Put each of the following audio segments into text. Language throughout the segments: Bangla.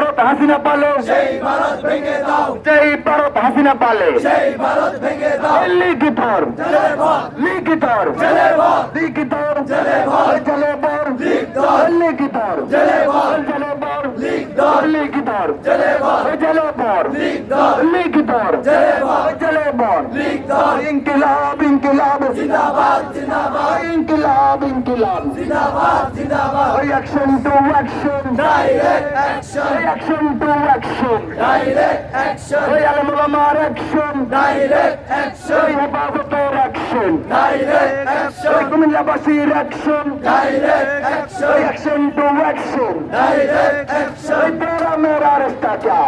ভারত হাসিনা পালে, সেই ভারত ভেঙে দাও, যেই ভারত হাসিনা পালে, সেই ভারত ভেঙে দাও, লিখিতর জেলে ভর, লিখিতর জেলে ভর, লিখিতর জেলে ভর, জেলে ভর লিখিতর, লিখিতর জেলে ভর, জেলে ভর লিখিতর, লিখিতর জেলে ভর, জেলে ভর লিখিতর, লিখিতর জেলে ভর, জেলে ভর লিখিতর, ইনকিলাব ইনকিলাব জিন্দাবাদ জিন্দাবাদ, ইনকিলাব ইনকিলাব জিন্দাবাদ জিন্দাবাদ, action to action direct action, action to action direct action, আলমুলামার অ্যাকশন ডাইরেক্ট অ্যাকশন, হেফাজতের অ্যাকশন ডাইরেক্ট অ্যাকশন, কুমিল্লাবাসীর action direct action, action to action direct action, तेरा मेरा रिश्ता क्या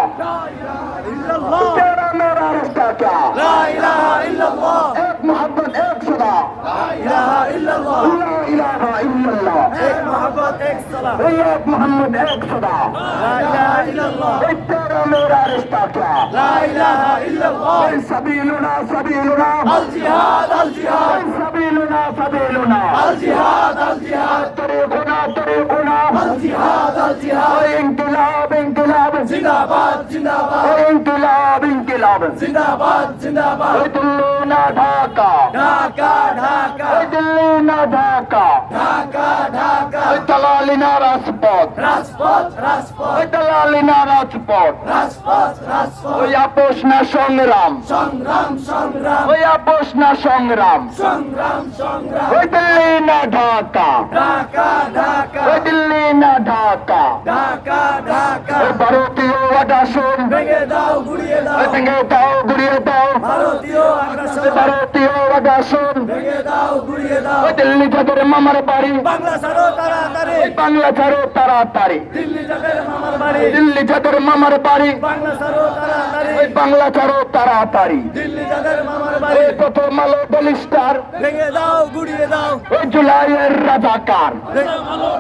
तेरा मेरा रिश्ता क्या লা ইলাহা ইল্লাল্লাহ, एक मोहब्बत एक सदा লা ইলাহা ইল্লাল্লাহ, ला इलाहा इल्लल्लाह এক মহব্বত এক সালাম, एक मोहम्मद एक सदा লা ইলাহা ইল্লাল্লাহ, तेरा मेरा रिश्ता क्या লা ইলাহা ইল্লাল্লাহ, سبيلنا سبيلنا আল জিহাদ আল জিহাদ, سبيلنا سبيلنا আল জিহাদ আল জিহাদ, طريقنا طريقنا আল জিহাদ আল জিহাদ, انقلاب انقلاب জিন্দাবাদ জিন্দাবাদ, انقلاب انقلاب জিন্দাবাদ জিন্দাবাদ, दिल्ली ना ढाका ঢাকা ঢাকা, दिल्ली ना ढाका ঢাকা ঢাকা, दलाली ना राजपथ রাজপথ রাজপথ, दलाली ना राजपथ রাজপথ রাজপথ, ওই আপোষ না সংগ্রাম সংগ্রাম সংগ্রাম, ওই আপোষ না সংগ্রাম সংগ্রাম সংগ্রাম, ওই দিল্লি না ঢাকা ঢাকা ঢাকা, ওই দিল্লি না ঢাকা ঢাকা ঢাকা, ওই ভারতীয় আগ্রাসন ভেঙে দাও গুড়িয়ে দাও, ভেঙে দাও গুড়িয়ে দাও ভারতীয় আগ্রাসন, ভারতীয় আগ্রাসন ভেঙে দাও গুড়িয়ে দাও, ওই দিল্লি যাদের মামার বাড়ি বাংলা ছাড়ো তাড়াতাড়ি, ওই বাংলা ছাড়ো তাড়াতাড়ি দিল্লি যাদের মামার বাড়ি, দিল্লি যাদের মামার বাড়ি বাংলা ছাড়ো তাড়াতাড়ি, ওই বাংলা ছাড়ো তাড়াতাড়ি দিল্লি যাদের মামার বাড়ি, ওই প্রথম আলো ডেলিস্টার ভেঙে দাও গুড়িয়ে দাও, ওই জুলাইয়ের রাজাকার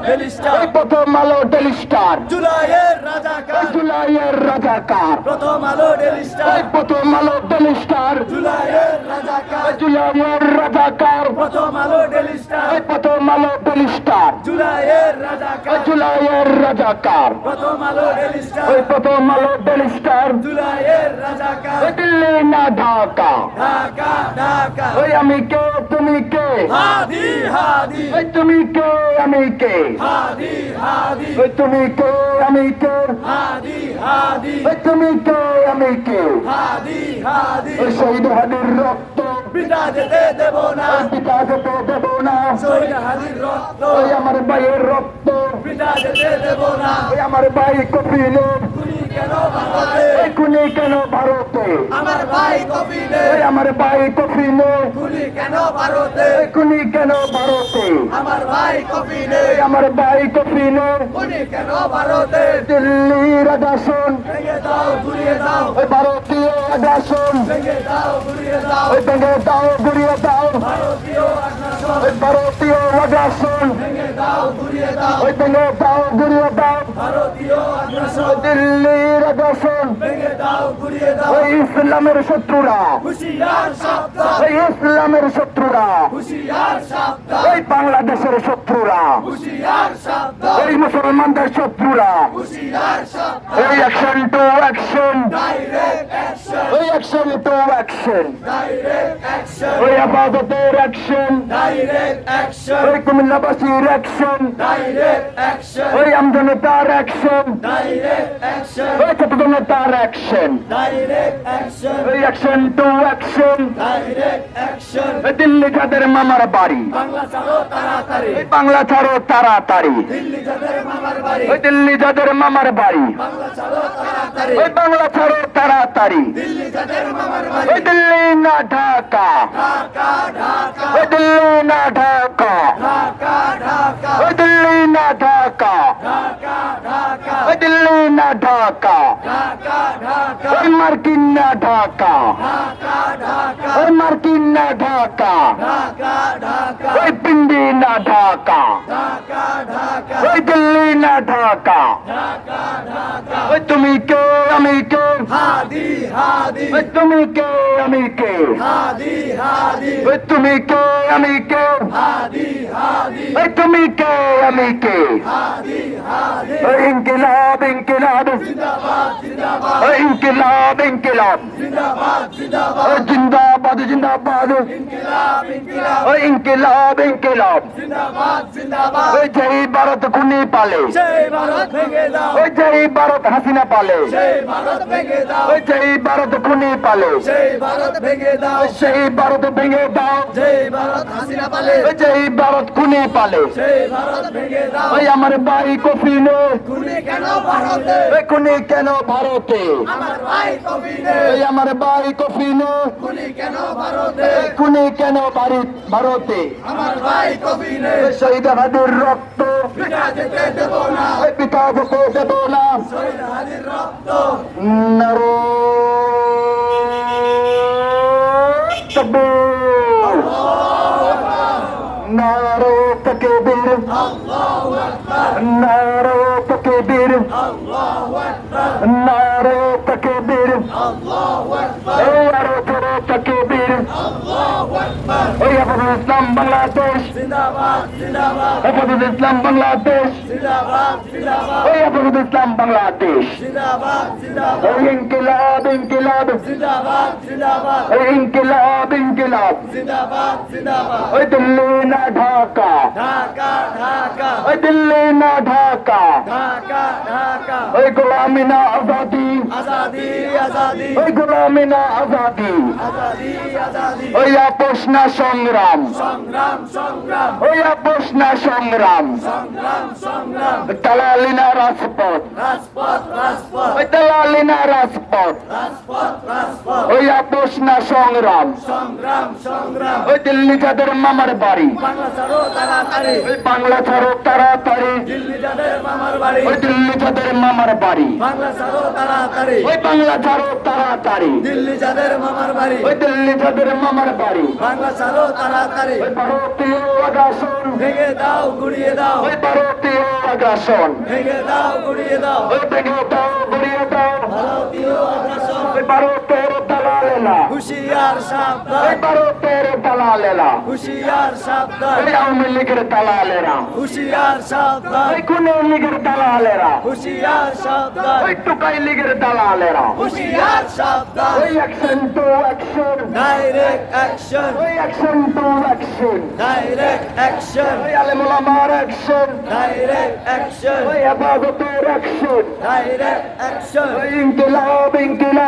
বেলিস্টার, ওই প্রথম আলো ডেলিস্টার জুলাইয়ের রাজাকার, জুলাইয়ের রাজাকার প্রথম আলো ডেলিস্টার, ওই প্রথম আলো ডেলিস্টার জুলাইয়ের রাজাকার, জুলাইয়ের রাজাকার প্রথম আলো ডেলিস্টার, ওই প্রথম আলো ডেলিস্টার জুলাইয়ের রাজাকার, জুলাইয়ের রাজাকার প্রথম আলো ডেলিস্টার, ওই প্রথম আলো ডেলিস্টার জুলাইয়ের রাজাকার, ওই দিল্লি না ঢাকা ঢাকা ঢাকা, ওই আমি কে তুমি কে হাদি হাদি, ওই তুমি কে আমি কে হাদি হাদি, ওই তুমি কে আমি কে হাদি হাদি, ওই তুমি কে আমি কে হাদি হাদি, ওই শহীদ হাদির রক্ত পিতা যেতে দেব না, পিতা যেতে দেব না শহীদ হাদির রক্ত, ওই আমার ভাইয়ের রক্ত পিতা যেতে দেব না, ওই আমার ভাই কপিলে খুনি কেন ভারতে, ওই খুনি কেন ভারতে আমার ভাই কপিলে, ওই আমার ভাই কপিলে খুনি কেন ভারতে, ওই খুনি কেন ভারতে আমার ভাই কপিলে, ওই আমার ভাই কপিলে খুনি কেন ভারতে, দিল্লির আগ্রাসন ভেঙে দাও ঘুরিয়ে দাও, ওই ভারতীয় আগ্রাসন ভেঙে দাও ঘুরিয়ে দাও, ওই ভেঙে দাও গুড়িয়ে দাও ভারতীয় আগ্রাসন, ওই ভারতীয় আগ্রাসন ভেঙে দাও ঘুরিয়ে দাও, ওই ভেঙে দাও গুড়িয়ে দাও ভারতীয় আগ্রাসন, দিল্লির আগ্রাসন ভেঙে দাও ঘুরিয়ে দাও, ওই ইসলামের শত্রুরা হুশিয়ার সাবধান, ওই ইসলামের শত্রুরা হুশিয়ার সাবধান, ওই বাংলাদেশের শত্রুরা হুশিয়ার সাবধান, ওই মুসলমানদের শত্রুরা হুশিয়ার সাবধান, ওই action to action direct action, ওই action to action direct action, ওই আপাততের অ্যাকশন ডাইরেক্ট অ্যাকশন, ওই কুমিল্লাবাসীর অ্যাকশন ডাইরেক্ট অ্যাকশন, ওই আমজনতার অ্যাকশন ডাইরেক্ট অ্যাকশন, ওই ছাত্রজনতার অ্যাকশন ডাইরেক্ট অ্যাকশন, ওই action to action direct action, ওই দিল্লি যাদের মামার বাড়ি বাংলা ছাড়ো তাড়াতাড়ি, ওই বাংলা ছাড়ো তাড়াতাড়ি দিল্লি যাদের মামার বাড়ি, ওই দিল্লি যাদের মামার বাড়ি বাংলা ছাড়ো তাড়াতাড়ি, ওই বাংলা ছাড়ো তাড়াতাড়ি দিল্লি যাদের মামার বাড়ি, ওই দিল্লি না ঢাকা ঢাকা ঢাকা, ওই দিল্লি না ঢাকা ঢাকা ঢাকা, ওই দিল্লি না ঢাকা ঢাকা ঢাকা, ওই দিল্লি না ঢাকা ঢাকা ঢাকা, ওই মার্কিন না ঢাকা ঢাকা ঢাকা, ওই মার্কিন না না ঢাকা ঢাকা ঢাকা ওই পিন্ডি না ঢাকা ঢাকা ঢাকা ওই দিল্লি না ঢাকা ঢাকা ঢাকা ওই তুমি কে আমি কে হাদি হাদি ওই তুমি কে আমি কে হাদি হাদি ওই তুমি কে আমি কে হাদি হাদি ওই তুমি কে আমি কে হাদি হাদি ওই ইনকিলাব ইনকিলাব জিন্দাবাদ জিন্দাবাদ ওই ইনকিলাব ইনকিলাব জিন্দাবাদ জিন্দাবাদ ওই জিন্দাবাদ জিন্দাবাদ ইনকিলাব ইনকিলাব ওই ইনকিলাব ইনকিলাব জিন্দাবাদ জিন্দাবাদ ওই জয় ভারত খুনি পালে সেই ভারত ভেঙে দাও ওই জয় ভারত হাসিনা পালে সেই ভারত ভেঙে দাও ওই জয় ভারত খুনি পালে সেই ভারত ভেঙে দাও ওই সেই ভারত ভেঙে দাও সেই ভারত হাসিনা পালে ওই জয় ভারত খুনি পালে সেই ভারত ভেঙে দাও ওই আমার ভাই কফিনে খুনি কেন ভারতে ওই খুনি কেন ভারতে আমার ভাই কবিনে ওই আমার ভাই কফিনে খুনি কেন ভারতে ওই খুনি কেন ভারতে আমার ভাই কবিনে ওই শহীদ হাদির রক্ত পিতা যেতে দেব না ওই পিতা যেতে দেব না শহীদ হাদির রক্ত নারো তকবীর নারো তকবীর আল্লাহু আকবার নারো তকবীর আল্লাহু আকবার নারো তকবীর আল্লাহু আকবার এই আরো জোরে তকবীর আল্লাহু আকবার ওই হেফাজত ইসলাম বাংলাদেশ জিন্দাবাদ জিন্দাবাদ হেফাজত ইসলাম বাংলাদেশ জিন্দাবাদ জিন্দাবাদ ওই হেফাজত ইসলাম বাংলাদেশ জিন্দাবাদ জিন্দাবাদ ওই ইনকিলাব ইনকিলাব জিন্দাবাদ জিন্দাবাদ ওই ইনকিলাব ইনকিলাব জিন্দাবাদ জিন্দাবাদ ওই দিল্লি না ঢাকা ঢাকা ঢাকা ওই দিল্লি না ঢাকা ঢাকা ঢাকা ওই গোলামি না আজাদি আজাদি আজাদি ওই গোলামি না আজাদি আজাদি আজাদি ওই আপোষ না সংগ্রাম সংগ্রাম সংগ্রাম ওই আপোষ না সংগ্রাম সংগ্রাম সংগ্রাম দালালি না রাজপথ রাজপথ রাজপথ ওই দালালি না রাজপথ রাজপথ রাজপথ ওই আপোষ না সংগ্রাম সংগ্রাম সংগ্রাম ওই দিল্লি যাদের মামার বাড়ি বাংলা ছাড়ো তাড়াতাড়ি ওই বাংলা ছাড়ো তাড়াতাড়ি দিল্লি যাদের মামার বাড়ি ওই দিল্লি যাদের মামার বাড়ি বাংলা ছাড়ো তাড়াতাড়ি ওই বাংলা ছাড়ো তাড়াতাড়ি দিল্লি যাদের মামার বাড়ি ওই দিল্লি যাদের মামার বাড়ি বাংলা ছাড়ো তাড়াতাড়ি ওই ভারতীয় আগ্রাসন ভেঙে দাও গুড়িয়ে দাও ওই ভারতীয় আগ্রাসন ভেঙে দাও গুড়িয়ে দাও ওই ভেঙে দাও গড়িয়ে দাও ভারতীয় আগ্রাসন ওই ভারতের দালালেলা হুশিয়ার ওই সাবধান ভারতের দালালেলা হুশিয়ার সাবধান ওই আওয়ামী লীগের দালালেরা হুশিয়ার সাবধান ওই কোন লীগের দালালেরা হুশিয়ার সাবধান ওই টুকাই লীগের দালালেরা হুশিয়ার সাবধান ওই action to action direct action ওই action to action direct action ওই আলেমুলামার অ্যাকশন ডাইরেক্ট অ্যাকশন ওই হেফাজতের অ্যাকশন ডাইরেক্ট অ্যাকশন ওই ইনকিলাব ইনকিলাব